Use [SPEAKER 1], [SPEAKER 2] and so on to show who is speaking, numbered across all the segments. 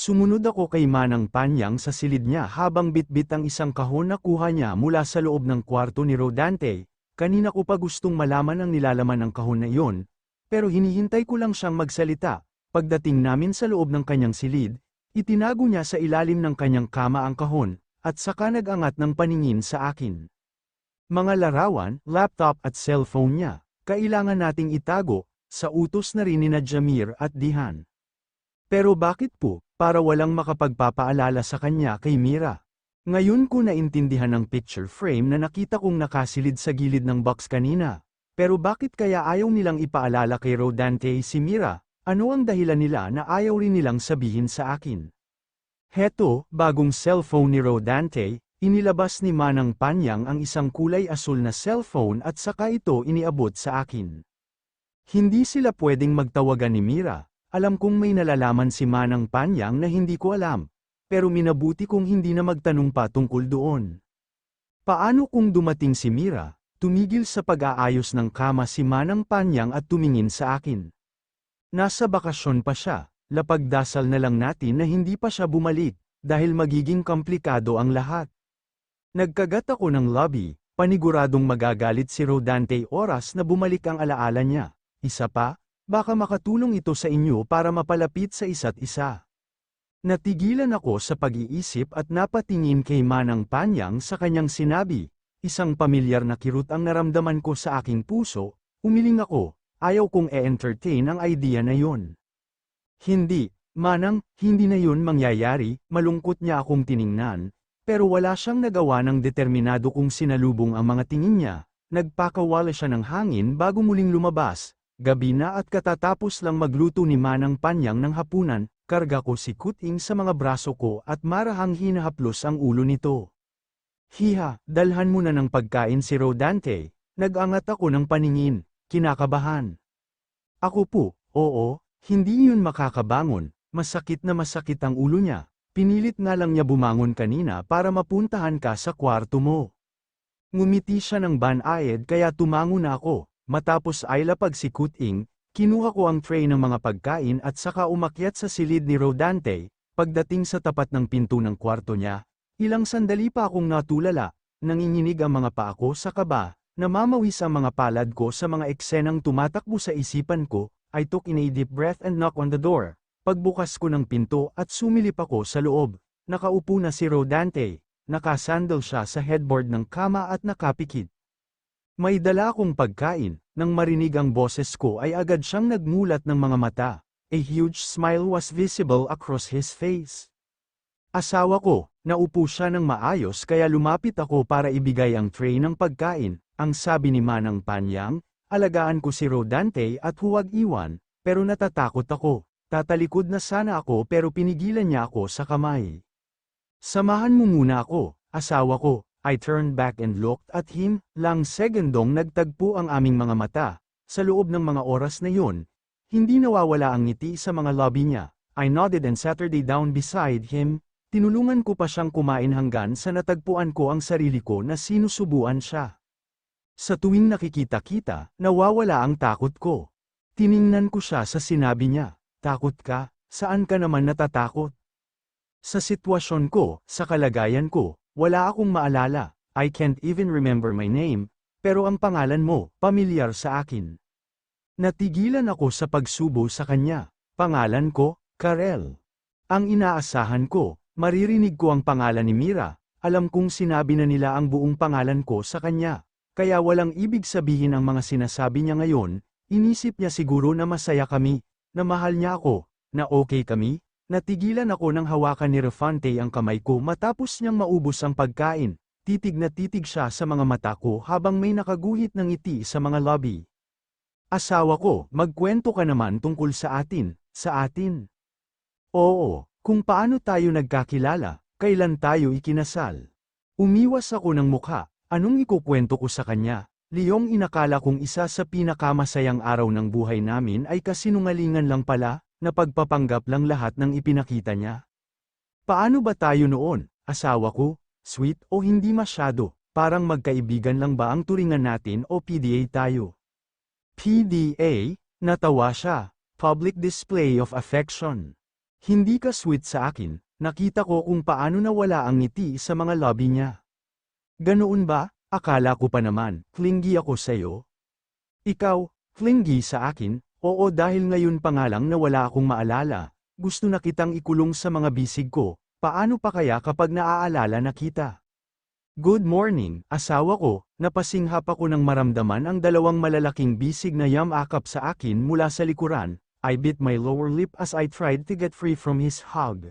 [SPEAKER 1] Sumunod ako kay Manang Panyang sa silid niya habang bitbit ang isang kahon na kuha niya mula sa loob ng kwarto ni Rodante. Kanina ko pa gustong malaman ang nilalaman ng kahon na iyon, pero hinihintay ko lang siyang magsalita. Pagdating namin sa loob ng kanyang silid, itinago niya sa ilalim ng kanyang kama ang kahon, at saka nag-angat ng paningin sa akin. Mga larawan, laptop at cellphone niya, kailangan nating itago, sa utos na rin ni Jamir at Dihan. Pero bakit po? Para walang makapagpapaalala sa kanya kay Mira. Ngayon ko naintindihan ang picture frame na nakita kong nakasilid sa gilid ng box kanina. Pero bakit kaya ayaw nilang ipaalala kay Rodante si Mira? Ano ang dahilan nila na ayaw rin nilang sabihin sa akin? Heto, bagong cellphone ni Rodante, inilabas ni Manang Panyang ang isang kulay asul na cellphone at saka ito iniabot sa akin. Hindi sila pwedeng magtawagan ni Mira. Alam kong may nalalaman si Manang Panyang na hindi ko alam, pero minabuti kong hindi na magtanong pa tungkol doon. Paano kung dumating si Mira? Tumigil sa pag-aayos ng kama si Manang Panyang at tumingin sa akin. Nasa bakasyon pa siya, lapagdasal na lang natin na hindi pa siya bumalik, dahil magiging komplikado ang lahat. Nagkagat ako ng lobby, paniguradong magagalit si Rodante oras na bumalik ang alaala niya. Isa pa, baka makatulong ito sa inyo para mapalapit sa isa't isa. Natigilan ako sa pag-iisip at napatingin kay Manang Panyang sa kanyang sinabi, isang pamilyar na kirot ang naramdaman ko sa aking puso, umiling ako, ayaw kong e-entertain ang idea na yon. Hindi, Manang, hindi na yun mangyayari, malungkot niya akong tiningnan, pero wala siyang nagawa ng determinado kung sinalubong ang mga tingin niya, nagpakawala siya ng hangin bago muling lumabas. Gabi na at katatapos lang magluto ni Manang Panyang ng hapunan, karga ko si Kuting sa mga braso ko at marahang hinahaplos ang ulo nito. Hiha, dalhan mo na ng pagkain si Rodante, nag-angat ako ng paningin, kinakabahan. Ako po, oo, hindi yun makakabangon, masakit na masakit ang ulo niya, pinilit nga lang niya bumangon kanina para mapuntahan ka sa kwarto mo. Ngumiti siya ng banayad kaya tumango na ako. Matapos ay lapag si Kuting, kinuha ko ang tray ng mga pagkain at saka umakyat sa silid ni Rodante. Pagdating sa tapat ng pinto ng kwarto niya, ilang sandali pa akong natulala, nanginginig ang mga paa ko sa kaba, namamawis ang mga palad ko sa mga eksenang tumatakbo sa isipan ko. I took in a deep breath and knocked on the door. Pagbukas ko ng pinto at sumilip ako sa loob, nakaupo na si Rodante, nakasandal siya sa headboard ng kama at nakapikit. May dala akong pagkain, nang marinig ang boses ko ay agad siyang nagmulat ng mga mata. A huge smile was visible across his face. Asawa ko, naupo siya ng maayos kaya lumapit ako para ibigay ang tray ng pagkain. Ang sabi ni Manang Panyang, alagaan ko si Rodante at huwag iwan, pero natatakot ako. Tatalikod na sana ako pero pinigilan niya ako sa kamay. Samahan mo muna ako, asawa ko. I turned back and looked at him, lang segundong nagtagpo ang aming mga mata. Sa loob ng mga oras na yun, hindi nawawala ang ngiti sa mga labi niya. I nodded and sat down beside him, tinulungan ko pa siyang kumain hanggang sa natagpuan ko ang sarili ko na sinusubuan siya. Sa tuwing nakikita-kita, nawawala ang takot ko. Tiningnan ko siya sa sinabi niya, takot ka? Saan ka naman natatakot? Sa sitwasyon ko, sa kalagayan ko, wala akong maalala, I can't even remember my name, pero ang pangalan mo, pamilyar sa akin. Natigilan ako sa pagsubo sa kanya, pangalan ko, Karel. Ang inaasahan ko, maririnig ko ang pangalan ni Mira, alam kong sinabi na nila ang buong pangalan ko sa kanya, kaya walang ibig sabihin ang mga sinasabi niya ngayon, inisip niya siguro na masaya kami, na mahal niya ako, na okay kami. Natigilan ako nang hawakan ni Rodante ang kamay ko matapos niyang maubos ang pagkain. Titig na titig siya sa mga mata ko habang may nakaguhit ng ngiti sa mga labi. Asawa ko, magkwento ka naman tungkol sa atin, sa atin. Oo, kung paano tayo nagkakilala, kailan tayo ikinasal. Umiwas ako ng mukha, anong ikukwento ko sa kanya? Liyong inakala kong isa sa pinakamasayang araw ng buhay namin ay kasinungalingan lang pala. Napagpapanggap lang lahat ng ipinakita niya. Paano ba tayo noon, asawa ko, sweet o hindi masyado, parang magkaibigan lang ba ang turingan natin o PDA tayo? PDA, natawa siya, public display of affection. Hindi ka sweet sa akin, nakita ko kung paano nawala ang ngiti sa mga labi niya. Ganoon ba? Akala ko pa naman, clingy ako sa'yo. Ikaw, clingy sa akin? Oo, dahil ngayon pa nga lang na wala akong maalala. Gusto na kitang ikulong sa mga bisig ko, paano pa kaya kapag naaalala na kita? Good morning, asawa ko. Napasinghap ako nang maramdaman ang dalawang malalaking bisig na yamakap sa akin mula sa likuran. I bit my lower lip as I tried to get free from his hug.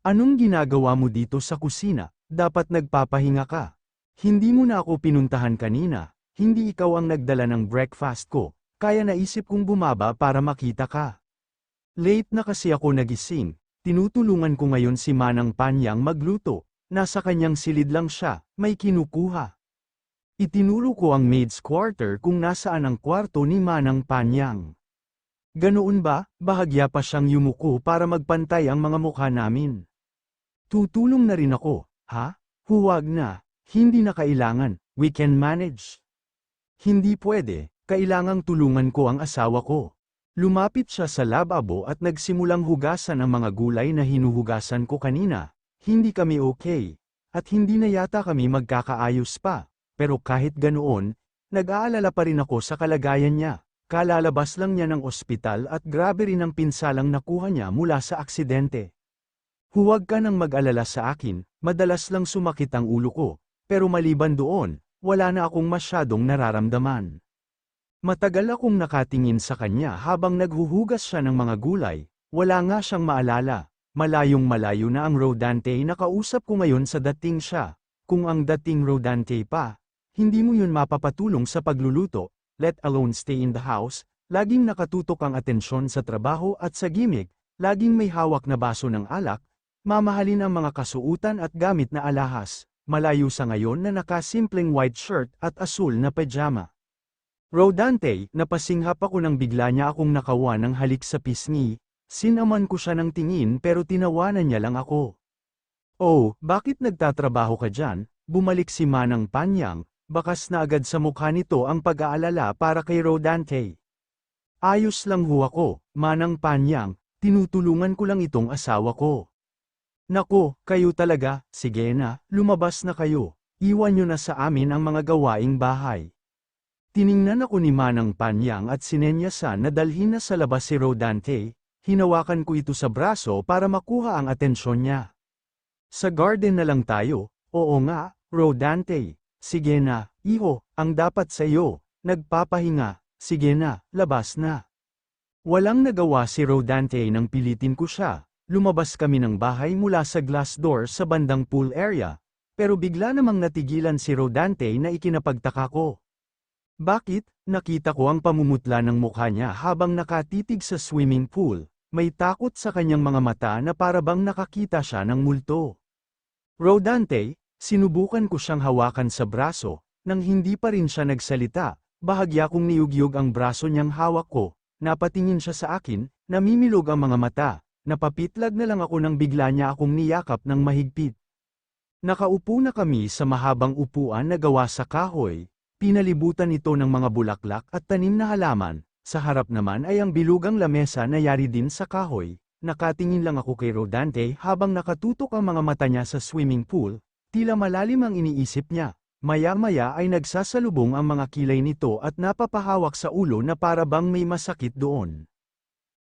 [SPEAKER 1] Anong ginagawa mo dito sa kusina? Dapat nagpapahinga ka. Hindi mo na ako pinuntahan kanina. Hindi ikaw ang nagdala ng breakfast ko, kaya naisip kong bumaba para makita ka. Late na kasi ako nagising. Tinutulungan ko ngayon si Manang Panyang magluto. Nasa kanyang silid lang siya, may kinukuha. Itinuro ko ang maid's quarter kung nasaan ang kwarto ni Manang Panyang. Ganoon ba? Bahagya pa siyang yumuko para magpantay ang mga mukha namin. Tutulong na rin ako, ha? Huwag na, hindi na kailangan, we can manage. Hindi pwede, kailangang tulungan ko ang asawa ko. Lumapit siya sa lababo at nagsimulang hugasan ang mga gulay na hinuhugasan ko kanina. Hindi kami okay, at hindi na yata kami magkakaayos pa, pero kahit ganoon, nag-aalala pa rin ako sa kalagayan niya. Kalalabas lang niya ng ospital at grabe rin ang pinsalang nakuha niya mula sa aksidente. Huwag ka nang mag-alala sa akin, madalas lang sumakit ang ulo ko, pero maliban doon, wala na akong masyadong nararamdaman. Matagal akong nakatingin sa kanya habang naghuhugas siya ng mga gulay, wala nga siyang maalala. Malayong malayo na ang rodante na kausap ko ngayon sa dating siya. Kung ang dating rodante pa, hindi mo yun mapapatulong sa pagluluto, let alone stay in the house, laging nakatutok ang atensyon sa trabaho at sa gimmick, laging may hawak na baso ng alak, mamahalin ang mga kasuutan at gamit na alahas, malayo sa ngayon na nakasimpleng white shirt at asul na pajama. Rodante, napasinghap ako nang bigla niya akong nakawa ng halik sa pisngi. Sinaman ko siya ng tingin pero tinawanan niya lang ako. Oh, bakit nagtatrabaho ka dyan? Bumalik si Manang Panyang, bakas na agad sa mukha nito ang pag-aalala para kay Rodante. Ayos lang ho ako, Manang Panyang, tinutulungan ko lang itong asawa ko. Nako, kayo talaga, sige na, lumabas na kayo, iwan nyo na sa amin ang mga gawaing bahay. Tiningnan ako ni Manang Panyang at sinenyasan na dalhin na sa labas si Rodante. Hinawakan ko ito sa braso para makuha ang atensyon niya. Sa garden na lang tayo, oo nga, Rodante. Sige na, iho, ang dapat sa iyo, nagpapahinga, sige na, labas na. Walang nagawa si Rodante nang pilitin ko siya, lumabas kami ng bahay mula sa glass door sa bandang pool area, pero bigla namang natigilan si Rodante na ikinapagtaka ko. Bakit? Nakita ko ang pamumutla ng mukha niya habang nakatitig sa swimming pool. May takot sa kanyang mga mata na parabang nakakita siya ng multo. Rodante, sinubukan ko siyang hawakan sa braso, nang hindi pa rin siya nagsalita, bahagya kong niyugyug ang braso niyang hawak ko, napatingin siya sa akin, namimilog ang mga mata, napapitlag na lang ako nang bigla niya akong niyakap ng mahigpit. Nakaupo na kami sa mahabang upuan na gawa sa kahoy, pinalibutan ito ng mga bulaklak at tanim na halaman. Sa harap naman ay ang bilugang lamesa na yari din sa kahoy. Nakatingin lang ako kay Rodante habang nakatutok ang mga mata niya sa swimming pool, tila malalim ang iniisip niya. Maya-maya ay nagsasalubong ang mga kilay nito at napapahawak sa ulo na para bang may masakit doon.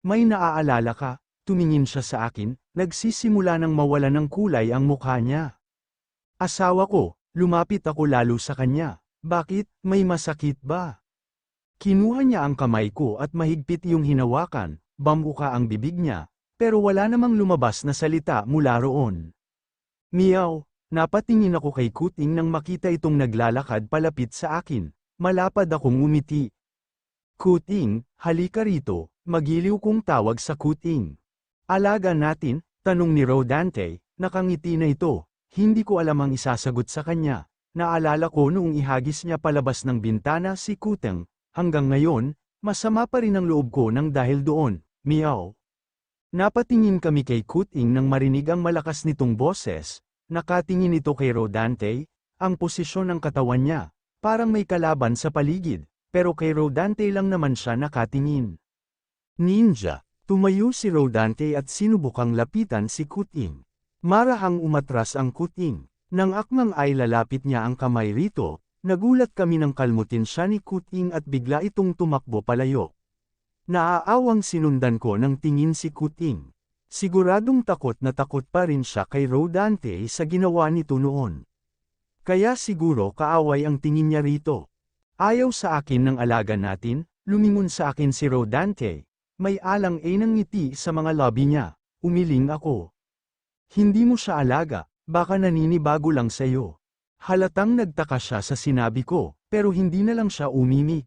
[SPEAKER 1] May naaalala ka? Tumingin siya sa akin, nagsisimula ng mawala ng kulay ang mukha niya. Asawa ko, lumapit ako lalo sa kanya. Bakit, may masakit ba? Kinuha niya ang kamay ko at mahigpit yung hinawakan, bamuka ang bibig niya, pero wala namang lumabas na salita mula roon. Meow, napatingin ako kay Kuting nang makita itong naglalakad palapit sa akin, malapad akong umiti. Kuting, halika rito, magiliw kong tawag sa Kuting. Alaga natin, tanong ni Rodante, nakangiti na ito, hindi ko alam ang isasagot sa kanya, naalala ko noong ihagis niya palabas ng bintana si Kuting. Hanggang ngayon, masama pa rin ang loob ko nang dahil doon, meow. Napatingin kami kay Kuting nang marinig ang malakas nitong boses, nakatingin ito kay Rodante, ang posisyon ng katawan niya, parang may kalaban sa paligid, pero kay Rodante lang naman siya nakatingin. Ninja, Tumayo si Rodante at sinubukang lapitan si Kuting. Marahang umatras ang Kuting. Nang akmang ay lalapit niya ang kamay rito, nagulat kami nang kalmutin siya ni Kuting at bigla itong tumakbo palayo. Naaawang sinundan ko ng tingin si Kuting. Siguradong takot na takot pa rin siya kay Rodante sa ginawa nito noon. Kaya siguro kaaway ang tingin niya rito. Ayaw sa akin ng alaga natin, lumingon sa akin si Rodante. May alang ng ngiti sa mga labi niya, umiling ako. Hindi mo siya alaga, baka naninibago lang sa'yo. Halatang nagtaka siya sa sinabi ko, pero hindi na lang siya umimik.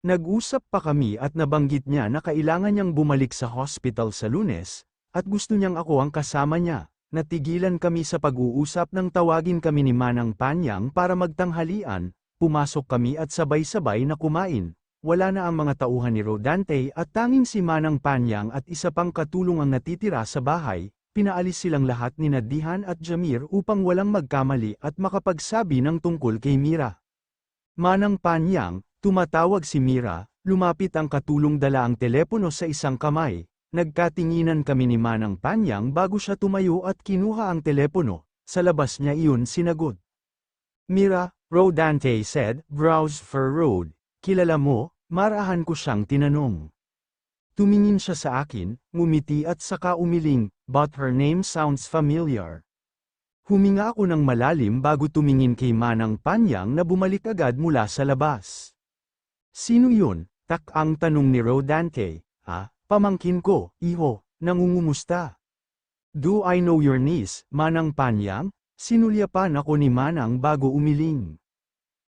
[SPEAKER 1] Nag-usap pa kami at nabanggit niya na kailangan niyang bumalik sa hospital sa Lunes, at gusto niyang ako ang kasama niya. Natigilan kami sa pag-uusap nang tawagin kami ni Manang Panyang para magtanghalian, pumasok kami at sabay-sabay na kumain. Wala na ang mga tauhan ni Rodante at tanging si Manang Panyang at isa pang katulong ang natitira sa bahay. Pinaalis silang lahat ni Nadihan at Jamir upang walang magkamali at makapagsabi ng tungkol kay Mira. Manang Panyang, tumatawag si Mira, lumapit ang katulong dala ang telepono sa isang kamay. Nagkatinginan kami ni Manang Panyang bago siya tumayo at kinuha ang telepono. Sa labas niya iyon sinagot. Mira, Rodante said, browse for road. Kilala mo, marahan ko siyang tinanong. Tumingin siya sa akin, ngumiti at saka umiling, but her name sounds familiar. Huminga ako ng malalim bago tumingin kay Manang Panyang na bumalik agad mula sa labas. Sino yun? Tak-ang tanong ni Rodante. Pamangkin ko, iho, nangungumusta. Do I know your niece, Manang Panyang? Sinulyapan ako ni Manang bago umiling.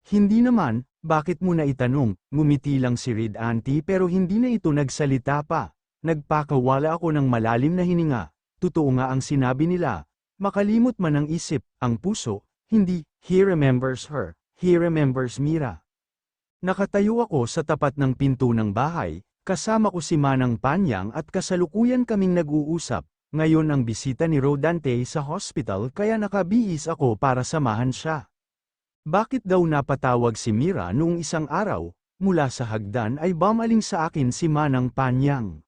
[SPEAKER 1] Hindi naman. Bakit mo na itanong? Ngumiti lang si Rodante pero hindi na ito nagsalita pa. Nagpakawala ako ng malalim na hininga. Totoo nga ang sinabi nila. Makalimot man ang isip, ang puso, hindi. He remembers her. He remembers Mira. Nakatayo ako sa tapat ng pinto ng bahay. Kasama ko si Manang Panyang at kasalukuyan kaming nag-uusap. Ngayon ang bisita ni Rodante sa hospital kaya nakabihis ako para samahan siya. Bakit daw napatawag si Mira noong isang araw, mula sa hagdan ay bumaling sa akin si Manang Panyang.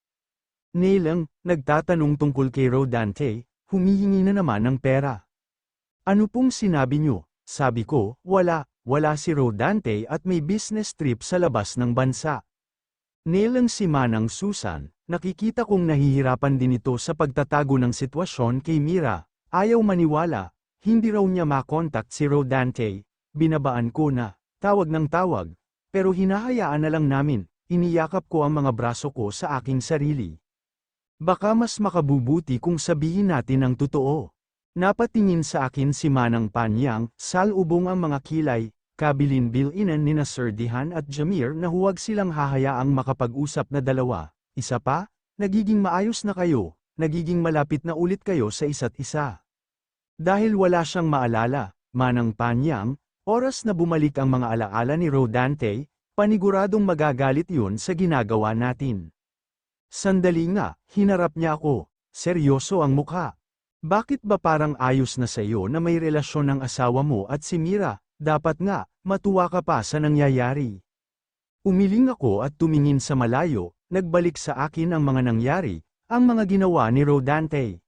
[SPEAKER 1] Nilang, nagtatanong tungkol kay Rodante, humihingi na naman ng pera. Ano pong sinabi niyo? Sabi ko, wala si Rodante at may business trip sa labas ng bansa. Nilang si Manang Susan, nakikita kong nahihirapan din ito sa pagtatago ng sitwasyon kay Mira, ayaw maniwala, hindi raw niya makontak si Rodante. Binabaan ko na, tawag ng tawag, pero hinahayaan na lang namin, iniyakap ko ang mga braso ko sa aking sarili. Baka mas makabubuti kung sabihin natin ang totoo. Napatingin sa akin si Manang Panyang, salubong ang mga kilay, kabilin-bilinan ni Sir Dihan at Jamir na huwag silang hahayaang makapag-usap na dalawa. Isa pa, nagiging maayos na kayo, nagiging malapit na ulit kayo sa isa't isa. Dahil wala siyang maalala, Manang Panyang, oras na bumalik ang mga alaala ni Rodante, paniguradong magagalit yun sa ginagawa natin. Sandali nga, hinarap niya ako, seryoso ang mukha. Bakit ba parang ayos na sa'yo na may relasyon ng asawa mo at si Mira, dapat nga, matuwa ka pa sa nangyayari. Umiling ako at tumingin sa malayo, nagbalik sa akin ang mga nangyari, ang mga ginawa ni Rodante.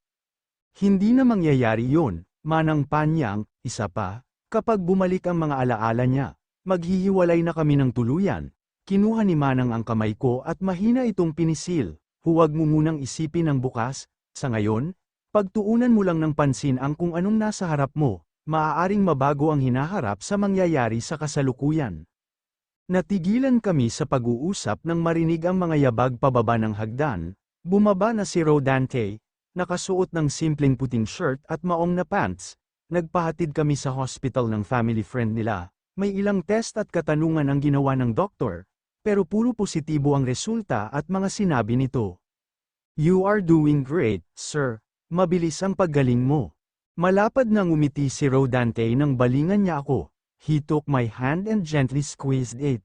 [SPEAKER 1] Hindi na mangyayari yun, Manang Panyang, isa pa. Kapag bumalik ang mga alaala niya, maghihiwalay na kami ng tuluyan. Kinuha ni Manang ang kamay ko at mahina itong pinisil. Huwag mo munang isipin ang bukas, sa ngayon, pagtuunan mo lang ng pansin ang kung anong nasa harap mo, maaaring mabago ang hinaharap sa mangyayari sa kasalukuyan. Natigilan kami sa pag-uusap nang marinig ang mga yabag pababa ng hagdan. Bumaba na si Rodante, nakasuot ng simpleng puting shirt at maong na pants. Nagpahatid kami sa hospital ng family friend nila. May ilang test at katanungan ang ginawa ng doktor, pero puro positibo ang resulta at mga sinabi nito. You are doing great, sir. Mabilis ang paggaling mo. Malapad na ngumiti si Rodante nang balingan niya ako. He took my hand and gently squeezed it.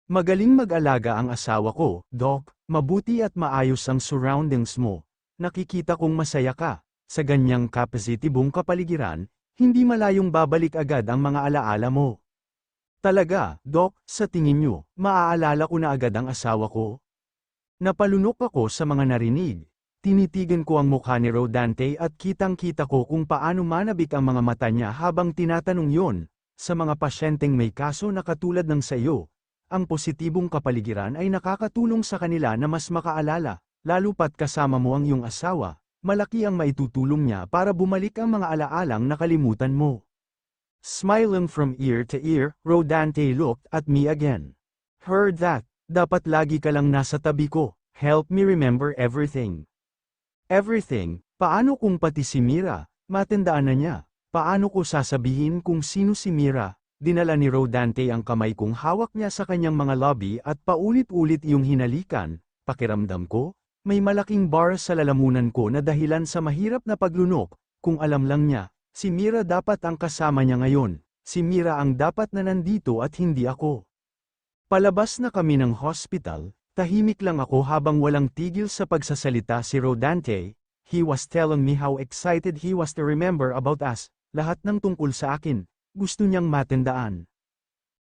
[SPEAKER 1] Magaling mag-alaga ang asawa ko, Doc. Mabuti at maayos ang surroundings mo. Nakikita kong masaya ka. Sa ganyang kapasitibong kapaligiran, hindi malayong babalik agad ang mga alaala mo. Talaga, Doc, sa tingin niyo, maaalala ko na agad ang asawa ko? Napalunok ako sa mga narinig. Tinitigan ko ang mukha ni Rodante at kitang-kita ko kung paano manabik ang mga mata niya habang tinatanong yon. Sa mga pasyenteng may kaso na katulad ng sayo, ang positibong kapaligiran ay nakakatulong sa kanila na mas makaalala, lalo pat kasama mo ang iyong asawa, malaki ang maitutulong niya para bumalik ang mga alaalang nakalimutan mo. Smiling from ear to ear, Rodante looked at me again. Heard that, dapat lagi ka lang nasa tabi ko, help me remember everything. Everything, paano kung pati si Mira, matandaan na niya? Paano ko sasabihin kung sino si Mira? Dinala ni Rodante ang kamay kong hawak niya sa kanyang mga labi at paulit-ulit iyong hinalikan. Pakiramdam ko, may malaking bar sa lalamunan ko na dahilan sa mahirap na paglunok. Kung alam lang niya, si Mira dapat ang kasama niya ngayon. Si Mira ang dapat na nandito at hindi ako. Palabas na kami ng hospital, tahimik lang ako habang walang tigil sa pagsasalita si Rodante. He was telling me how excited he was to remember about us. Lahat ng tungkol sa akin, gusto niyang matandaan.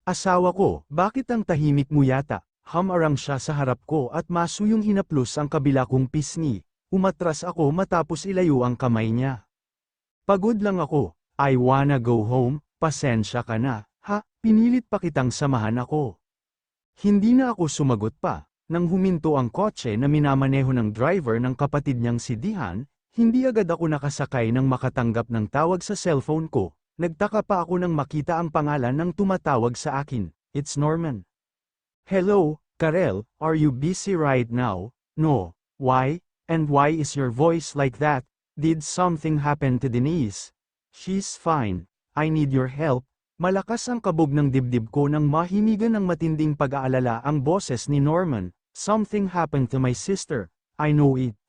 [SPEAKER 1] Asawa ko, bakit ang tahimik mo yata? Hamarang siya sa harap ko at masuyong hinaplos ang kabila kong pisngi. Umatras ako matapos ilayo ang kamay niya. Pagod lang ako, I wanna go home, pasensya ka na, ha? Pinilit pa kitang samahan ako. Hindi na ako sumagot pa. Nang huminto ang kotse na minamaneho ng driver ng kapatid niyang si Dihan, hindi agad ako nakasakay nang makatanggap ng tawag sa cellphone ko. Nagtaka pa ako nang makita ang pangalan ng tumatawag sa akin. It's Norman. Hello, Karel, are you busy right now? No. Why? And why is your voice like that? Did something happen to Denise? She's fine. I need your help. Malakas ang kabog ng dibdib ko nang mahimigan ng matinding pag-aalala ang boses ni Norman. Something happened to my sister. I know it.